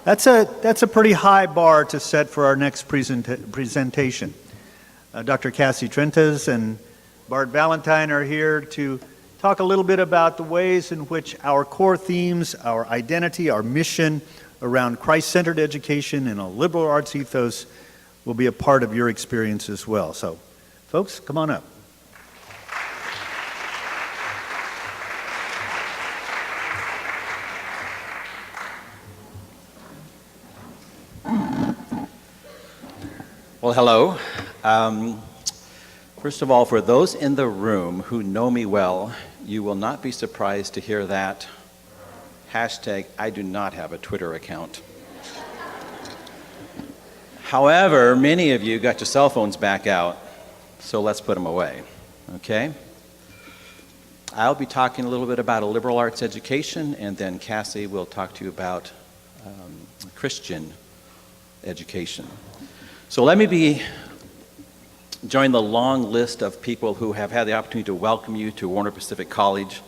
That's a pretty high bar to set for our next presentation. Dr. Cassie Trentaz and Bart Valentine are here to talk a little bit about the ways in which our core themes, our identity, our mission around Christ-Centered education and a liberal arts ethos will be a part of your experience as well. So, folks, come on up. Well, hello. First of all, for those in the room who know me well, you will not be surprised to hear that hashtag, I do not have a Twitter account. However, many of you got your cell phones back out, so let's put them away, okay? I'll be talking a little bit about a liberal arts education, and then Cassie will talk to you about Christian education. So let me join the long list of people who have had the opportunity to welcome you to Warner Pacific College.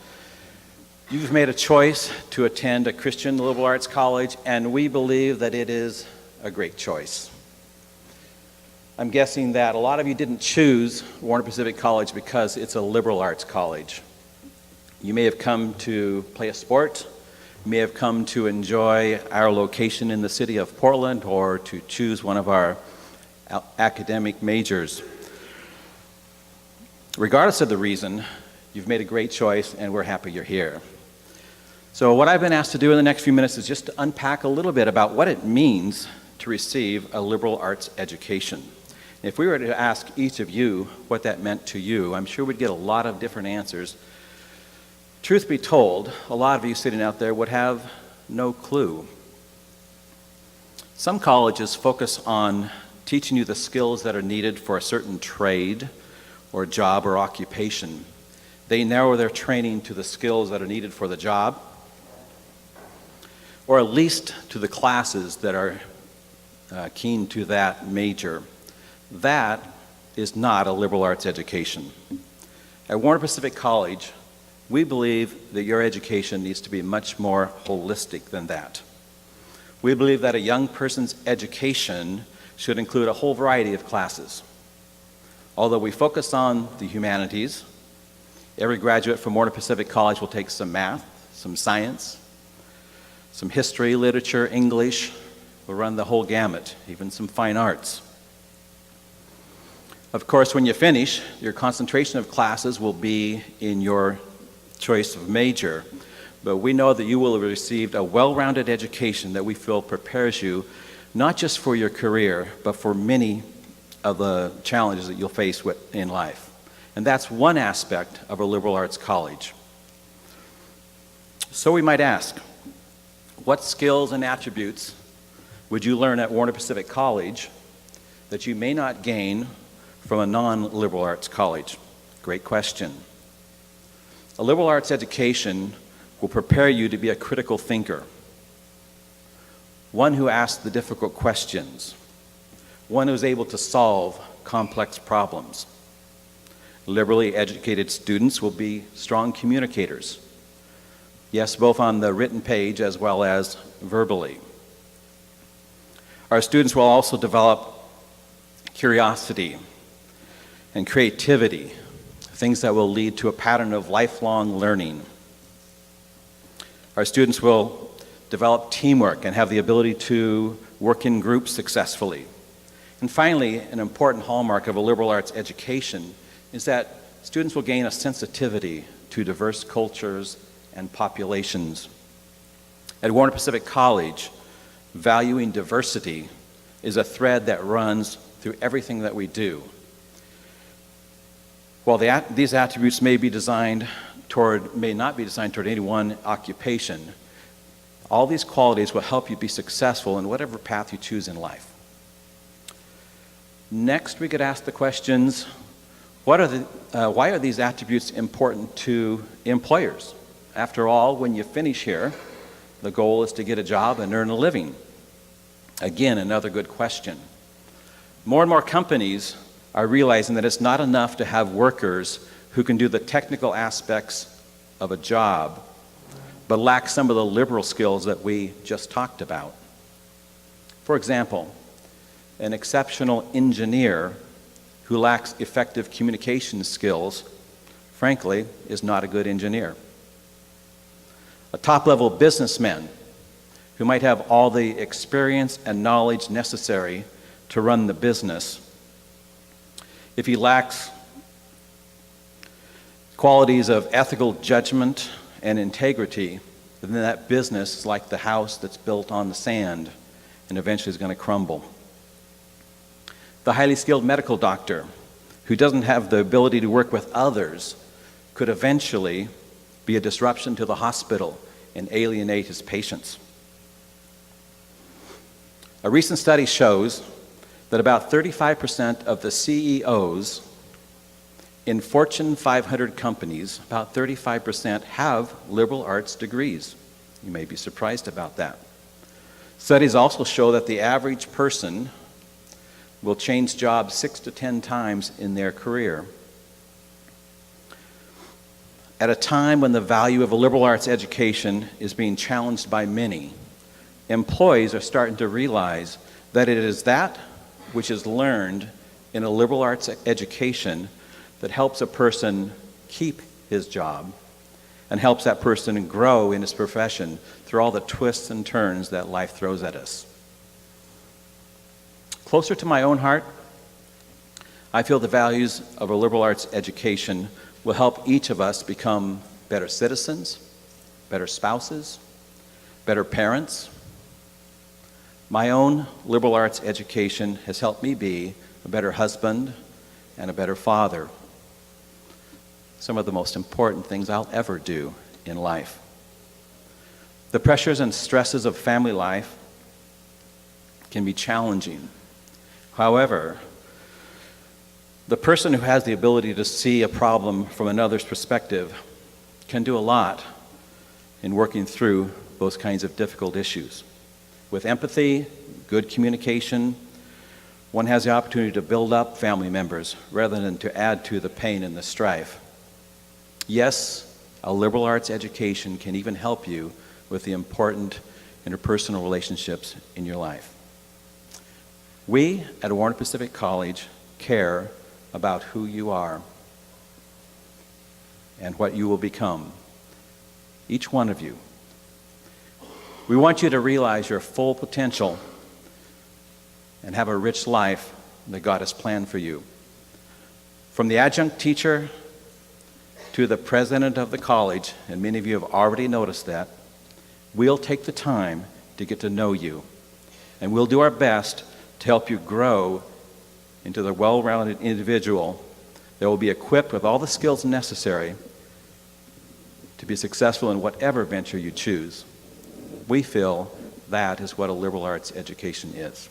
You've made a choice to attend a Christian liberal arts college, and we believe that it is a great choice. I'm guessing that a lot of you didn't choose Warner Pacific College because it's a liberal arts college. You may have come to play a sport, you may have come to enjoy our location in the city of Portland, or to choose one of our academic majors. Regardless of the reason, you've made a great choice, and we're happy you're here. So what I've been asked to do in the next few minutes is just to unpack a little bit about what it means to receive a liberal arts education. If we were to ask each of you what that meant to you, I'm sure we'd get a lot of different answers. Truth be told, a lot of you sitting out there would have no clue. Some colleges focus on teaching you the skills that are needed for a certain trade or job or occupation. They narrow their training to the skills that are needed for the job, or at least to the classes that are keen to that major. That is not a liberal arts education. At Warner Pacific College, we believe that your education needs to be much more holistic than that. We believe that a young person's education should include a whole variety of classes. Although we focus on the humanities, every graduate from Warner Pacific College will take some math, some science, some history, literature, English. We'll run the whole gamut, even some fine arts. Of course, when you finish, your concentration of classes will be in your choice of major, but we know that you will have received a well-rounded education that we feel prepares you not just for your career, but for many of the challenges that you'll face in life. And that's one aspect of a liberal arts college. So we might ask, what skills and attributes would you learn at Warner Pacific College that you may not gain from a non-liberal arts college? Great question. A liberal arts education will prepare you to be a critical thinker, one who asks the difficult questions, one who is able to solve complex problems. Liberally educated students will be strong communicators. Yes, both on the written page as well as verbally. Our students will also develop curiosity and creativity, things that will lead to a pattern of lifelong learning. Our students will develop teamwork and have the ability to work in groups successfully. And finally, an important hallmark of a liberal arts education is that students will gain a sensitivity to diverse cultures and populations. At Warner Pacific College, valuing diversity is a thread that runs through everything that we do. While these attributes may not be designed toward any one occupation, all these qualities will help you be successful in whatever path you choose in life. Next, we could ask the questions, why are these attributes important to employers? After all, when you finish here, the goal is to get a job and earn a living. Again, another good question. More and more companies are realizing that it's not enough to have workers who can do the technical aspects of a job, but lack some of the liberal skills that we just talked about. For example, an exceptional engineer who lacks effective communication skills, frankly, is not a good engineer. A top-level businessman who might have all the experience and knowledge necessary to run the business, if he lacks qualities of ethical judgment and integrity, then that business is like the house that's built on the sand and eventually is going to crumble. The highly skilled medical doctor who doesn't have the ability to work with others could eventually be a disruption to the hospital and alienate his patients. A recent study shows that about 35% of the CEOs in Fortune 500 companies, about 35% have liberal arts degrees. You may be surprised about that. Studies also show that the average person will change jobs 6 to 10 times in their career. At a time when the value of a liberal arts education is being challenged by many, employees are starting to realize that it is that which is learned in a liberal arts education that helps a person keep his job and helps that person grow in his profession through all the twists and turns that life throws at us. Closer to my own heart, I feel the values of a liberal arts education will help each of us become better citizens, better spouses, better parents. My own liberal arts education has helped me be a better husband and a better father. Some of the most important things I'll ever do in life. The pressures and stresses of family life can be challenging. However, the person who has the ability to see a problem from another's perspective can do a lot in working through those kinds of difficult issues. With empathy, good communication, one has the opportunity to build up family members rather than to add to the pain and the strife. Yes, a liberal arts education can even help you with the important interpersonal relationships in your life. We at Warner Pacific College care about who you are and what you will become, each one of you. We want you to realize your full potential and have a rich life that God has planned for you. From the adjunct teacher to the president of the college, and many of you have already noticed that, we'll take the time to get to know you, and we'll do our best to help you grow into the well-rounded individual that will be equipped with all the skills necessary to be successful in whatever venture you choose. We feel that is what a liberal arts education is.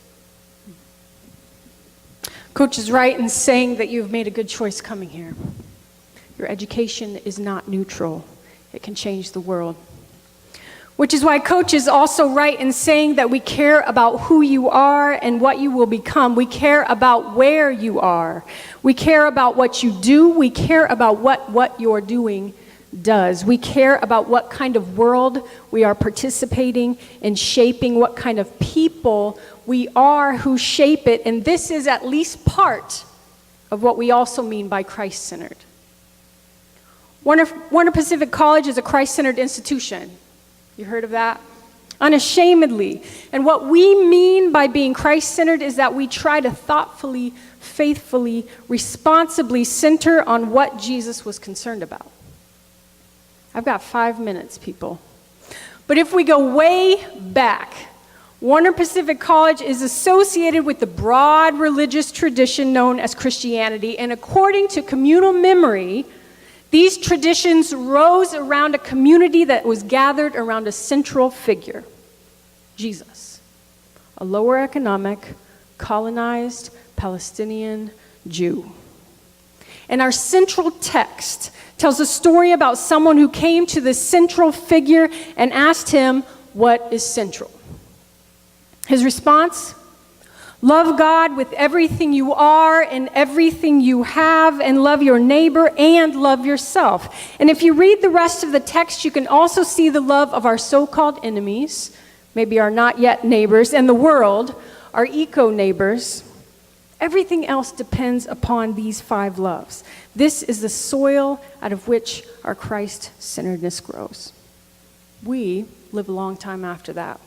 Coach is right in saying that you've made a good choice coming here. Your education is not neutral. It can change the world. Which is why Coach is also right in saying that we care about who you are and what you will become. We care about where you are. We care about what you do. We care about what you're doing does. We care about what kind of world we are participating in shaping, what kind of people we are who shape it. And this is at least part of what we also mean by Christ-centered. Warner Pacific College is a Christ-centered institution. You heard of that? Unashamedly. And what we mean by being Christ-centered is that we try to thoughtfully, faithfully, responsibly center on what Jesus was concerned about. I've got 5 minutes, people. But if we go way back, Warner Pacific College is associated with the broad religious tradition known as Christianity, and according to communal memory, these traditions rose around a community that was gathered around a central figure, Jesus, a lower economic, colonized Palestinian Jew. And our central text tells a story about someone who came to the central figure and asked him, "What is central?" His response? Love God with everything you are and everything you have, and love your neighbor and love yourself. And if you read the rest of the text, you can also see the love of our so-called enemies, maybe our not yet neighbors, and the world, our eco neighbors. Everything else depends upon these 5 loves. This is the soil out of which our Christ-centeredness grows. We live a long time after that.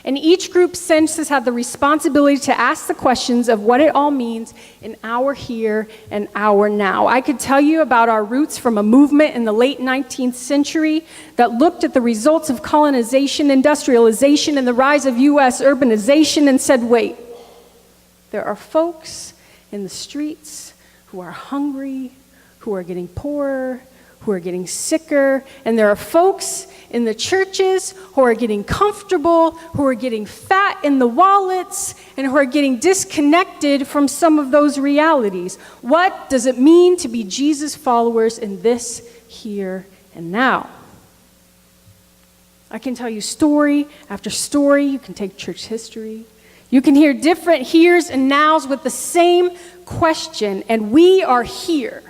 And each group census had the responsibility to ask the questions of what it all means in our here and our now. I could tell you about our roots from a movement in the late 19th century that looked at the results of colonization, industrialization, and the rise of U.S. urbanization and said, wait, there are folks in the streets who are hungry, who are getting poorer, who are getting sicker, and there are folks in the churches who are getting comfortable, who are getting fat in the wallets, and who are getting disconnected from some of those realities. What does it mean to be Jesus followers in this here and now? I can tell you story after story. You can take church history. You can hear different heres and nows with the same question, and we are here.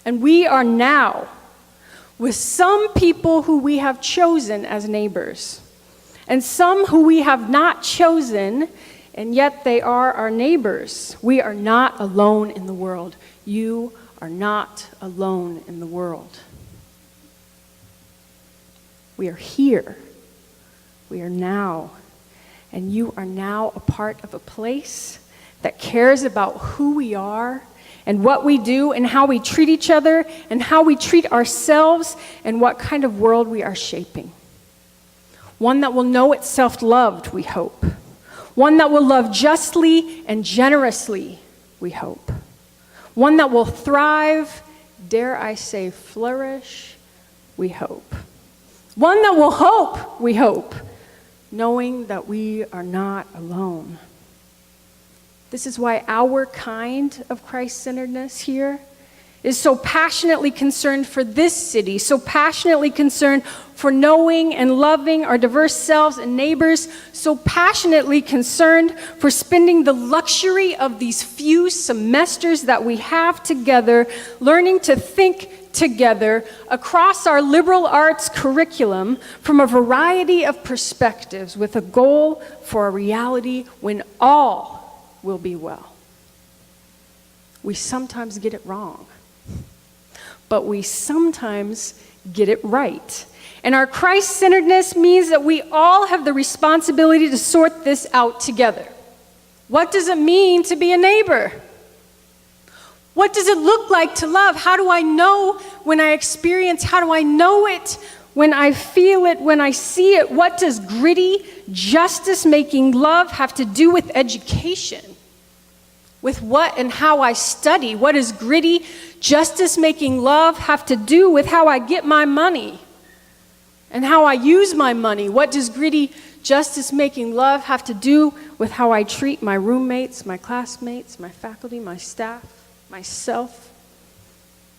And we are now with some people who we have chosen as neighbors, and some who we have not chosen, and yet they are our neighbors. We are not alone in the world. You are not alone in the world. We are here. We are now. And you are now a part of a place that cares about who we are and what we do and how we treat each other and how we treat ourselves and what kind of world we are shaping. One that will know itself loved, we hope. One that will love justly and generously, we hope. One that will thrive, dare I say flourish, we hope. One that will hope, we hope, knowing that we are not alone. This is why our kind of Christ-centeredness here is so passionately concerned for this city, so passionately concerned for knowing and loving our diverse selves and neighbors, so passionately concerned for spending the luxury of these few semesters that we have together, learning to think together across our liberal arts curriculum from a variety of perspectives with a goal for a reality when all will be well. We sometimes get it wrong, but we sometimes get it right. And our Christ-centeredness means that we all have the responsibility to sort this out together. What does it mean to be a neighbor? What does it look like to love? How do I know when I experience? How do I know it when I feel it, when I see it? What does gritty, justice-making love have to do with education? With what and how I study? What does gritty, justice-making love have to do with how I get my money and how I use my money? What does gritty, justice-making love have to do with how I treat my roommates, my classmates, my faculty, my staff, myself?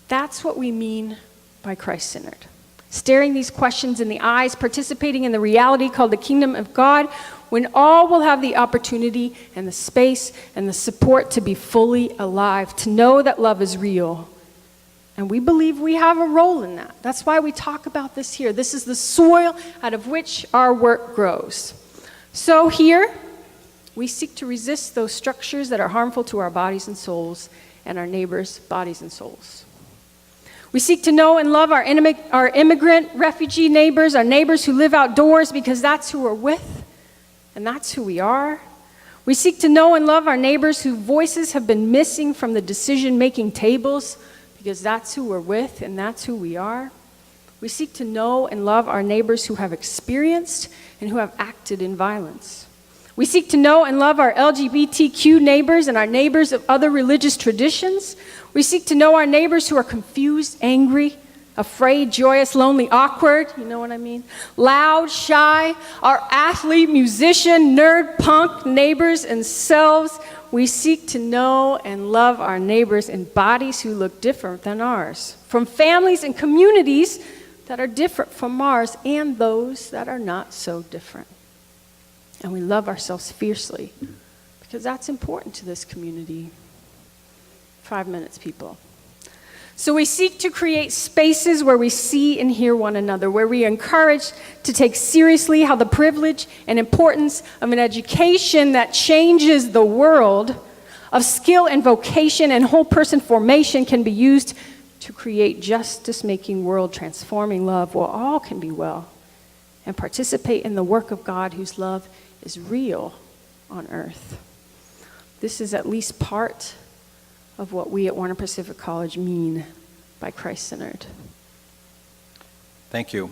That's what we mean by Christ-centered. Staring these questions in the eyes, participating in the reality called the kingdom of God, when all will have the opportunity and the space and the support to be fully alive, to know that love is real. And we believe we have a role in that. That's why we talk about this here. This is the soil out of which our work grows. So here, we seek to resist those structures that are harmful to our bodies and souls and our neighbors' bodies and souls. We seek to know and love our immigrant, refugee neighbors, our neighbors who live outdoors, because that's who we're with and that's who we are. We seek to know and love our neighbors whose voices have been missing from the decision-making tables, because that's who we're with and that's who we are. We seek to know and love our neighbors who have experienced and who have acted in violence. We seek to know and love our LGBTQ neighbors and our neighbors of other religious traditions. We seek to know our neighbors who are confused, angry, afraid, joyous, lonely, awkward, you know what I mean? Loud, shy, our athlete, musician, nerd, punk neighbors and selves. We seek to know and love our neighbors in bodies who look different than ours, from families and communities that are different from ours, and those that are not so different. And we love ourselves fiercely, because that's important to this community. 5 minutes, people. So we seek to create spaces where we see and hear one another, where we are encouraged to take seriously how the privilege and importance of an education that changes the world, of skill and vocation and whole person formation can be used to create justice-making, world-transforming love, where all can be well and participate in the work of God whose love is real on earth. This is at least part of what we at Warner Pacific College mean by Christ-centered. Thank you.